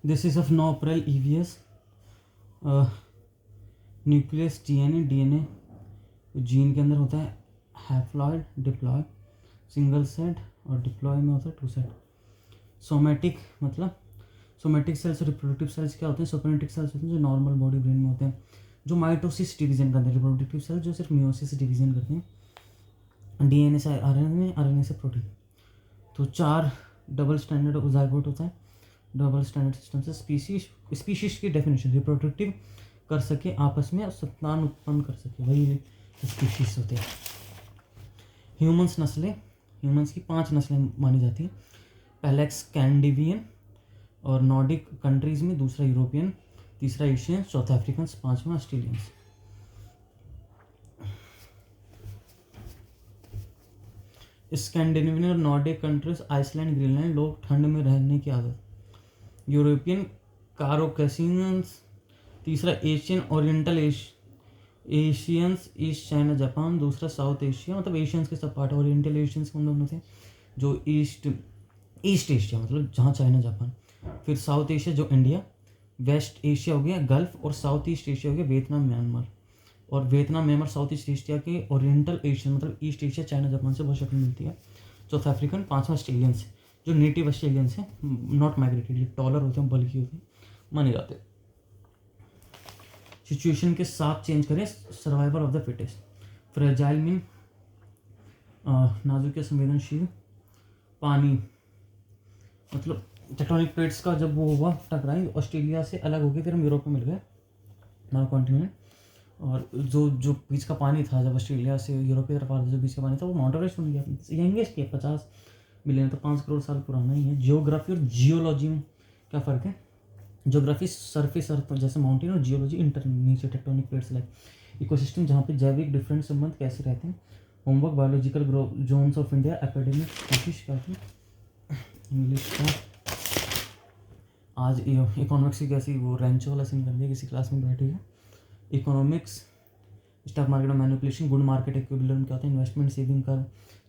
This is of नॉपरेल EVS. Nucleus DNA gene के अंदर होता है, हैप्लॉइड डिप्लॉय सिंगल सेट, और डिप्लॉय में होता है 2 सेट। सोमेटिक मतलब सोमेटिक सेल्स और रिप्रोडक्टिव सेल्स क्या होते हैं? सोमेटिक सेल्स होते हैं जो नॉर्मल बॉडी ब्रेन में होते हैं, जो माइटोसिस डिवीजन करते हैं। रिप्रोडक्टिव सेल्स जो सिर्फ मियोसिस डिवीजन करते हैं, डीएनए से आरएनए, आरएनए से प्रोटीन। तो 4 डबल स्टैंडर्ड ज़ाइगोट होता है। डबल स्टैंडर्ड सिस्टम से स्पीशीज की डेफिनेशन रिप्रोडक्टिव कर सके, आपस में संतान उत्पन्न कर सके, वही स्पीशीज होते हैं। ह्यूमंस नस्लें, ह्यूमंस की 5 नस्लें मानी जाती हैं। पहला स्कैंडिनेवियन और नॉर्डिक कंट्रीज में, दूसरा यूरोपियन, तीसरा एशियन, चौथा अफ्रीकन, पांचवा ऑस्ट्रेलियंस। स्कैंडिनेवियन और नॉर्डिक कंट्रीज, आइसलैंड, ग्रीनलैंड, लोग ठंड में रहने की आदत। यूरोपियन कारोकेशियंस, तीसरा Asian oriental Asians, east China Japan, दूसरा साउथ एशिया, मतलब एशियंस के सब पार्ट। ओरिएंटल एशियंस कौन दोनों थे? जो ईस्ट एशिया मतलब जहाँ चाइना जापान, फिर साउथ एशिया जो इंडिया, वेस्ट एशिया हो गया गल्फ, और साउथ ईस्ट एशिया हो गया वियतनाम म्यांमार। और Vietnam Myanmar south east Asia के ओरिएंटल एशियन मतलब ईस्ट एशिया चाइना जापान से बहुत शक्ल मिलती है। चौथा अफ्रीकन, पांचवा ऑस्ट्रेलियंस जो नेटिव ऑस्ट्रेलियंस हैं, नॉट माइग्रेटेड, ये टॉलर होते हैं, बल्कि होते हैं, माने जाते हैं। सिचुएशन के साथ चेंज करें, survival of the fittest. Fragile mean नाजुक या संवेदनशील। पानी मतलब टेक्टोनिक प्लेट्स का जब वो हुआ टकराई, ऑस्ट्रेलिया से अलग हो गए, फिर हम यूरोप में मिल गए, नॉर्थ कॉन्टिनेंट। और जो बीच का पानी था, जब ऑस्ट्रेलिया से यूरोप की तरफ आ रहा था, जो बीच का पानी था वो माउंट एवरेस्ट बन गया। यंगेस्ट है, 50 मिलियन, तो 5 करोड़ साल पुराना ही है। जियोग्राफी और जियोलॉजी में क्या फ़र्क है? ज्योग्राफी सरफेस अर्थ जैसे माउंटेन, और जियोलॉजी इंटर नीचे टेक्टोनिक प्लेट्स लाइक इकोसिस्टम, जहाँ पे जैविक डिफरेंट संबंध कैसे रहते हैं। Homework biological zones of India, academic कोशिश क्या थी इंग्लिश का। आज इकोनॉमिक्स की कैसी वो रेंचो वाला सीन कर दिया, किसी क्लास में बैठी है। इकोनॉमिक्स, स्टॉक मार्केट में मैनिपुलेशन, गुड मार्केट इक्विलिब्रियम क्या होता है? इन्वेस्टमेंट सेविंग कर्व,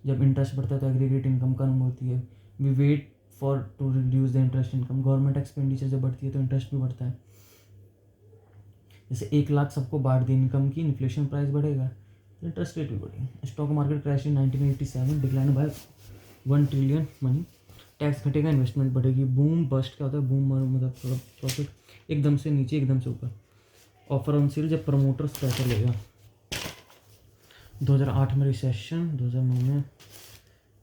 जब इंटरेस्ट बढ़ता है तो एग्रीगेट इनकम कम होती है। We wait for to reduce the interest income, government expenditure जब बढ़ती है तो इंटरेस्ट भी बढ़ता है। जैसे 1 लाख सबको बांट दी इनकम की, इन्फ्लेशन प्राइस बढ़ेगा तो इंटरेस्ट रेट भी बढ़ेगा। Stock market crash in 1987, decline by 1 trillion money. Tax घटेगा, इन्वेस्टमेंट बढ़ेगी। बूम बस्ट क्या होता है? बूम मतलब थोड़ा प्रॉफिट एकदम से नीचे एकदम से ऊपर। ऑफर ऑन सेल, जब प्रमोटर्स पैसा लेगा। 2008 में रिसेशन, 2009 में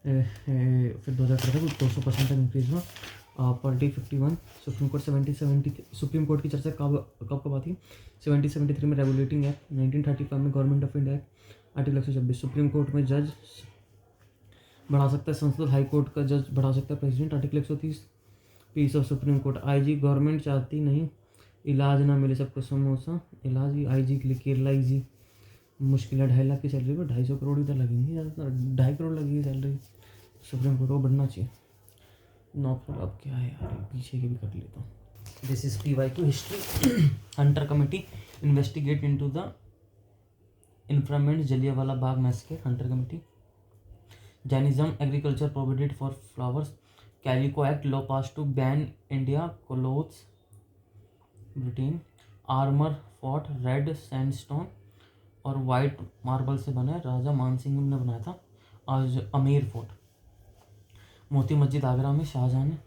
फिर 2018 को 200% तक इंक्रीज हुआ। Polity 51, supreme court 70 supreme court की चर्चा कब आती है? 73 में रेगुलेटिंग एक्ट, 1935 में government of India act, article 126। Supreme court में जज बढ़ा सकता है संसद, हाई कोर्ट का जज बढ़ा सकता है president, article 130। Peace of Supreme Court, IG government चाहती नहीं इलाज ना मिले सबको समोसा, इलाज ही आईजी के लिए। केरला आईजी मुश्किल है, 2.5 लाख की सैलरी पर 250 करोड़ इधर लगेंगे, ज़्यादातर 2.5 करोड़ लगेगी सैलरी। सुप्रीम कोर्ट को बढ़ना चाहिए। नॉर्थ अब क्या है यार, पीछे की भी कर लेता हूँ। This is PYQ history. Hunter committee investigate into the इन्फ्रामेंट Jallianwala Bagh massacre, Hunter committee. Jainism, agriculture prohibited for flowers, calico act, law pass to ban India cloths, Britain. Amer fort, red sandstone और वाइट मार्बल से बना है, राजा मानसिंह ने बनाया था। आज अमेर fort. Moti Masjid Agra में शाहजहाँ ने,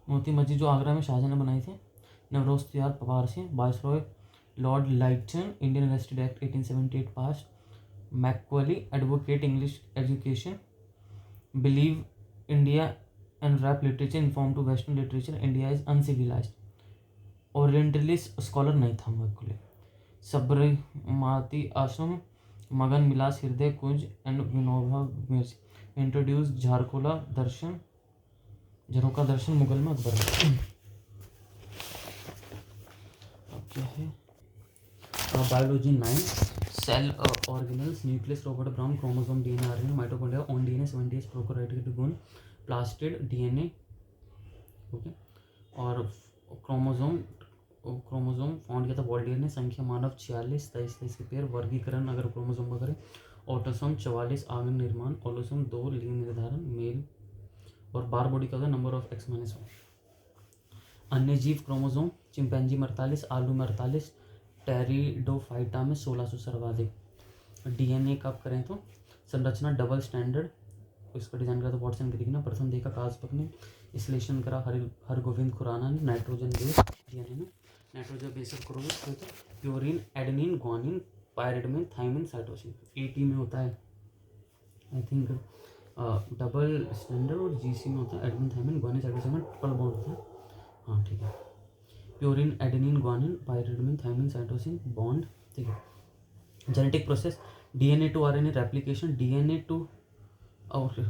मोती मस्जिद जो आगरा में शाहजहाँ ने बनाई थी। नवरोज त्यार Parsi, viceroy lord Lytton, Indian invested act 1878 पास। Macaulay, advocate English education, believe India and rap literature inform to western literature, India is uncivilized. Orientalist scholar नहीं था मैकक्वली। सबरमती आश्रम, मगन मिलास Hriday Kunj and Vinoba music, introduce झारकोला दर्शन, झरोका दर्शन मुगल में अकबर। अब क्या है? Biology 9, cell organelles, nucleus, Robert Brown, chromosome, DNA, RNA, mitochondria, on DNA, 78 prokaryotic गुण, plastid DNA, okay. और क्रोमोसोम फाउंड किया था वॉल्टियर ने। संख्या मानव 46, 23 के पेयर। वर्गीकरण अगर क्रोमोसोम का करें, ऑटोसोम 44, आंगन निर्माण, ओलोसोम 2, लिंग निर्धारण मेल। और बार बॉडी का होता है नंबर ऑफ X-1। अन्य जीव क्रोमोसोम चिंपैंजी में 48, आलू में 48, टेरिडोफाइटा में 1600 सर्वाधिक। डीएनए का करें तो संरचना डबल स्टैंडर्ड, इसका डिजाइन करा तो वॉटसन की दिखना, प्रथम देखा काजपक ने, विश्लेषण करा हरगोविंद खुराना ने, नाइट्रोजन बेस डीएनए में नाइट्रोजन बेसिक क्रोमोसोम तो purine adenine guanine pyrimidine thymine cytosine. AT में होता है आई थिंक डबल स्टैंडर्ड, और जीसी में होता है एडेनिन थाइमिन ग्वानिन साइटोसिन में ट्रिपल बॉन्ड होता है। हाँ ठीक है, purine adenine guanine pyrimidine thymine cytosine bond. ठीक है, genetic process DNA to RNA replication, DNA to और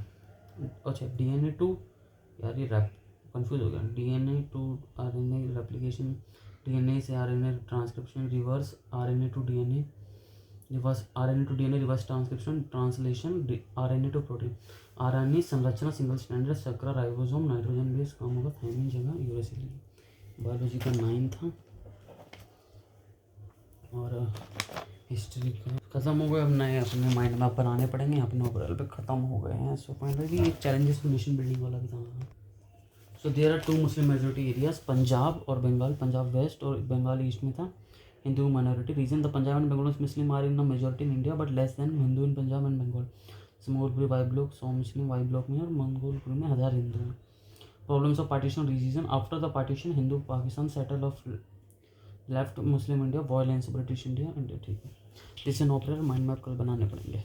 अच्छा डीएनए टू, यार ये रैप कंफ्यूज हो गया, DNA to RNA replication, DNA से RNA transcription, reverse RNA to DNA, reverse RNA to DNA, reverse transcription, translation RNA to protein. RNA संरचना single standard, शर्करा ribosome, nitrogen base काम होगा, thymine जगह यूरेसिल। बायोलॉजी का 9 था और हिस्ट्री का खत्म हो गया। अब नए अपने माइंड मैप बनाने पड़ेंगे, अपने ओवरऑल पे खत्म हो गए हैं। सो फाइनली एक चैलेंजेस टू नेशन बिल्डिंग वाला भी था। So there are 2 Muslim majority areas, Punjab और बंगाल। पंजाब वेस्ट और बंगाल ईस्ट में था। Hindu minority region, the Punjab and Bengal Muslim are in the majority in India but less than Hindu in Punjab and Bengal. Samulpuri Y block 100 Muslim Y block में, और मंगोलपुरी में 1000 हिंदू हैं। Problems of partition reason, after the partition Hindu Pakistan settle of left Muslim India, violence British India. ठीक है, this an operator mind map कल बनाने पड़ेंगे।